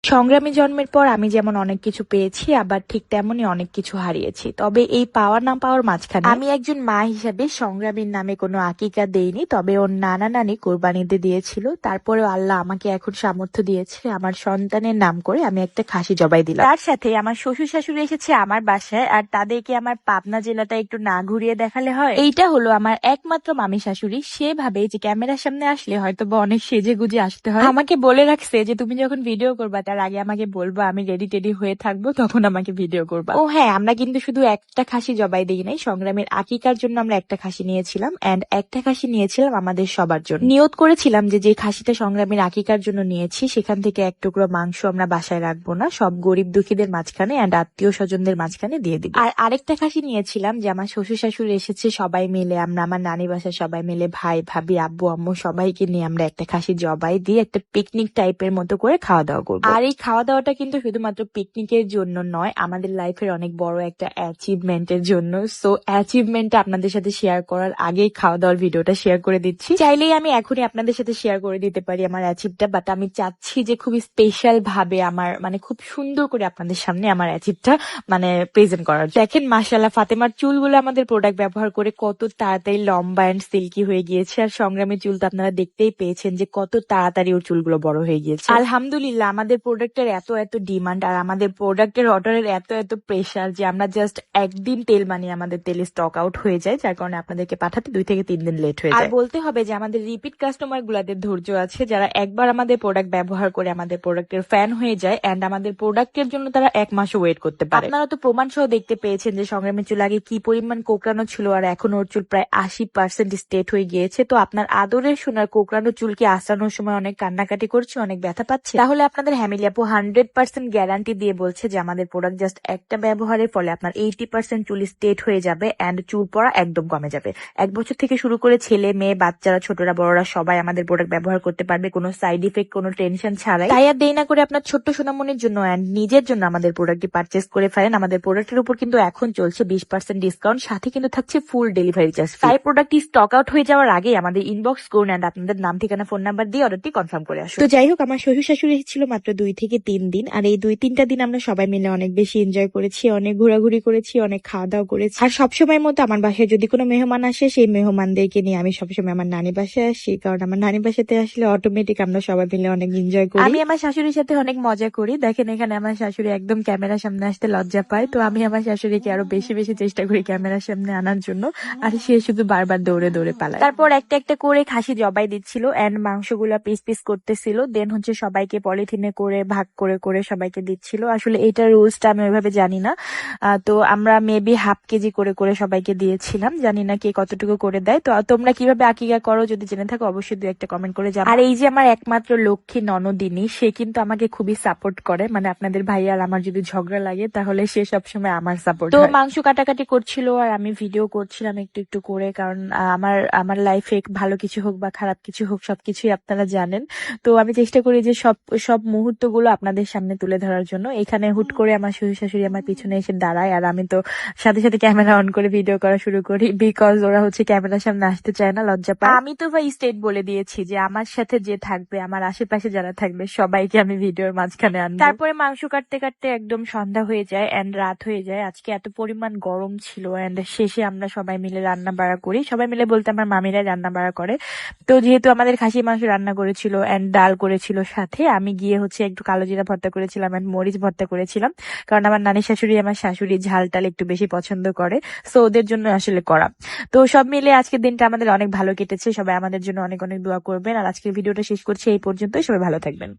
সংগ্রামী জন্মের পর আমি যেমন অনেক কিছু পেয়েছি, আবার ঠিক তেমনই অনেক কিছু হারিয়েছি। তবে এই পাওয়ার না পাওয়ার মাঝখানে আমি একজন মা হিসাবে সংগ্রামীর নামে কোনো আকিকা দেইনি, তবে ওর নানা নানি কোরবানিতে দিয়েছিল। তারপরেও আল্লাহ আমাকে এখন সামর্থ্য দিয়েছে, আমার সন্তানের নাম করে আমি একটা খাসি জবাই দিলাম। তার সাথে আমার শ্বশুর শাশুড়ি এসেছে আমার বাসায়, আর তাদেরকে আমার পাবনা জেলাটা একটু না ঘুরিয়ে দেখালে হয়? এইটা হলো আমার একমাত্র মামি শাশুড়ি। সে ভাবে যে ক্যামেরার সামনে আসলে হয়তো বা অনেক সেজে গুজে আসতে হয়। আমাকে বলে রাখছে যে তুমি যখন ভিডিও করবা তার আগে আমাকে বলবা, আমি রেডি টেডি হয়ে থাকবো, তখন আমাকে ভিডিও করবা। ও হ্যাঁ, আমরা কিন্তু শুধু একটা খাসি জবাই দিই নাই, সংগ্রামের আকিকার জন্য আমরা একটা খাসি নিয়েছিলাম, এন্ড একটা খাসি নিয়েছিলাম আমাদের সবার জন্য। নিয়ত করেছিলাম যে যে খাসিটা সংগ্রামের আকিকার জন্য নিয়েছি সেখান থেকে এক টুকরো মাংস আমরা বাসায় রাখবো না, সব গরিব দুঃখীদের মাঝখানে এন্ড আত্মীয় স্বজনদের মাঝখানে দিয়ে দিব। আর আরেকটা খাসি নিয়েছিলাম যে আমার শ্বশুর শাশুড়ি এসেছে সবাই মিলে, আমরা আমার নানি বাসায় সবাই মিলে ভাই ভাবি আব্বু আম্মু সবাইকে নিয়ে আমরা একটা খাসি জবাই দিয়ে একটা পিকনিক টাইপের মতো করে খাওয়া দাওয়া করবো। আর এই খাওয়া দাওয়াটা কিন্তু শুধুমাত্র পিকনিকের জন্য নয়, আমাদের লাইফের অনেক বড় একটা অ্যাচিভমেন্টের জন্য। সো অ্যাচিভমেন্টটা আপনাদের সাথে শেয়ার করার আগেই খাওয়া দাওয়ার ভিডিওটা শেয়ার করে দিচ্ছি। চাইলেই আমি এখনই আপনাদের সাথে শেয়ার করে দিতে পারি আমার অ্যাচিভটা, বাট আমি চাচ্ছি যে খুবই স্পেশাল ভাবে আমার খুব সুন্দর করে আপনাদের সামনে আমার অ্যাচিভটা প্রেজেন্ট করার। দেখেন মাশাআল্লাহ, ফাতেমার চুলগুলো আমাদের প্রোডাক্ট ব্যবহার করে কত তাড়াতাড়ি লম্বা এন্ড সিল্কি হয়ে গিয়েছে, আর সংগ্রামের চুল তো আপনারা দেখতেই পেয়েছেন যে কত তাড়াতাড়ি ওর চুলগুলো বড় হয়ে গিয়েছে। আলহামদুলিল্লাহ, আমাদের প্রোডাক্টের এত এত ডিমান্ড আর আমাদের প্রোডাক্টের অর্ডারের এত এত প্রেশার যে আমরা জাস্ট একদিন তেল বানিয়ে আমাদের তেল স্টক আউট হয়ে যায়, যার কারণে আপনাদেরকে পাঠাতে 2 থেকে 3 দিন লেট হয়ে যায়। আর বলতে হবে যে আমাদের রিপিট কাস্টমার গুলাদের ধৈর্য আছে, যারা একবার আমাদের প্রোডাক্ট ব্যবহার করে আমাদের প্রোডাক্টের ফ্যান হয়ে যায় এন্ড আমাদের প্রোডাক্টের জন্য তারা 1 মাসও ওয়েট করতে পারে। আপনারা তো প্রমাণ সহ দেখতে পেয়েছেন যে সংগ্রামের চুল আগে কি পরিমাণ কোকড়ানো ছিল, আর এখন ওর চুল প্রায় 80% স্টেট হয়ে গিয়েছে। তো আপনার আদরের সোনার কোকড়ানো চুল কি আঁচড়ানোর সময় অনেক কান্নাকাটি করছে, অনেক ব্যথা পাচ্ছে? তাহলে আপনাদের হ্যামিলি আপু 100% গ্যারান্টি দিয়ে বলছে যে আমাদের প্রোডাক্ট জাস্ট একটা ব্যবহারের ফলে আপনার 80% চুল স্টেট হয়ে যাবে এন্ড চুল পড়া একদম কমে যাবে। 1 বছর থেকে শুরু করে ছেলে মেয়ে বাচ্চারা ছোটরা বড়রা সবাই আমাদের প্রোডাক্ট ব্যবহার করতে পারবে, কোনো সাইড ইফেক্ট কোনো টেনশন ছাড়াই। তাই আর দেরি না করে আপনার ছোট্ট সোনামনির জন্য এন্ড নিজের জন্য আমাদের প্রোডাক্টটি পারচেস করে ফেলেন। আমাদের প্রোডাক্টের উপর কিন্তু এখন চলছে 20% ডিসকাউন্ট, সাথে কিন্তু থাকছে ফুল ডেলিভারি চার্জ। তাই প্রোডাক্টটি স্টক আউট হয়ে যাওয়ার আগে আমাদের ইনবক্স করুন এন্ড আপনাদের নাম ঠিকানা ফোন নাম্বার দিয়ে অর্ডারটি কনফার্ম করে আসুন। তো যাই হোক, আমার শ্বশুর শাশুড়ি ছিল মাত্র 2 থেকে 3 দিন, আর এই 2-3টা দিন আমরা সবাই মিলে অনেক বেশি এনজয় করেছি, অনেক ঘোরাঘুরি করেছি, অনেক খাওয়া দাওয়া করেছি। আর সবসময় মতো আমার বাসায় যদি কোনো মেহমান আসে সেই মেহমানদেরকে নিয়ে আমি সবসময় আমার নানি বাসায় আসি, কারণ আমার নানি বাসাতে আসলে অটোমেটিক আমরা সবাই মিলে অনেক এনজয় করি। আমি আমার শাশুড়ির সাথে অনেক মজা করি। দেখেন এখানে আমার শাশুড়ি একদম ক্যামেরার সামনে আসতে লজ্জা পায়, তো আমি আমার শাশুড়িকে আরো বেশি বেশি চেষ্টা করি ক্যামেরার সামনে আনার জন্য, আর সে শুধু বারবার দৌড়ে দৌড়ে পালায়। তারপর একটা একটা করে খাসি জবাই দিচ্ছিল এন্ড মাংসগুলা পিস পিস করতেছিল, দেন হচ্ছে সবাইকে পলিথিনে করে ভাগ করে করে সবাইকে দিচ্ছিল। আসলে এইটা রুলসটা আমি ওইভাবে জানি না, তো আমরা মেবি হাফ কেজি করে করে সবাইকে দিয়েছিলাম, জানি না কে কতটুকু করে দেয়। তো তোমরা কিভাবে আকিকা করো যদি জেনে থাকো অবশ্যই 2-1টা কমেন্ট করে যাও। আর এই যে আমার একমাত্র লক্ষ্মী ননদিনী, সে কিন্তু আমাকে খুবই সাপোর্ট করে, আপনাদের ভাই আর আমার যদি ঝগড়া লাগে তাহলে সে সবসময় আমার সাপোর্ট। তো মাংস কাটাকাটি করছিল আর আমি ভিডিও করছিলাম একটু একটু করে, কারণ আমার লাইফে ভালো কিছু হোক বা খারাপ কিছু হোক সবকিছুই আপনারা জানেন। তো আমি চেষ্টা করি যে সব সব মুহূর্তগুলো আপনাদের সামনে তুলে ধরার জন্য। এখানে হুট করে আমার শ্বশুর শাশুড়ি আমার পিছনে এসে দাঁড়ায়, আর আমি তো সাথে সাথে ক্যামেরা অন করে ভিডিও করা শুরু করি, বিকজ ওরা হচ্ছে ক্যামেরার সামনে আসতে চায় না, লজ্জা পায়। আমি তো ভাই স্টেট বলে দিয়েছি যে আমার সাথে যে থাকবে, আমার আশেপাশে যারা থাকবে সবাইকে আমি ভিডিওর মাঝখানে আনবো। তারপরে মাংস কাটতে কাটতে একদম সন্ধ্যা হয়ে যায় এন্ড রাত হয়ে যায়। আজকে এত পরিমাণ গরম ছিল এন্ড শেষে আমরা সবাই মিলে রান্না বাড়া করি। সবাই মিলে বলতে আমার মামিরাই রান্না বাড়া করে। তো যেহেতু আমাদের খাসি মাংস রান্না করেছিল এন্ড ডাল করেছিল, সাথে আমি গিয়ে হচ্ছে একটু কালো জিরা ভর্তা করেছিলাম এন্ড মরিচ ভর্তা করেছিলাম, কারণ আমার নানি শাশুড়ি আমার শাশুড়ি ঝাল টাল একটু বেশি পছন্দ করে, সো ওদের জন্য আসলে করা। তো সব মিলে আজকের দিনটা আমাদের অনেক ভালো কেটেছে। সবাই আমাদের জন্য অনেক অনেক দোয়া করবেন, আর আজকের ভিডিওটা শেষ করছি এই পর্যন্তই। সবাই ভালো থাকবেন।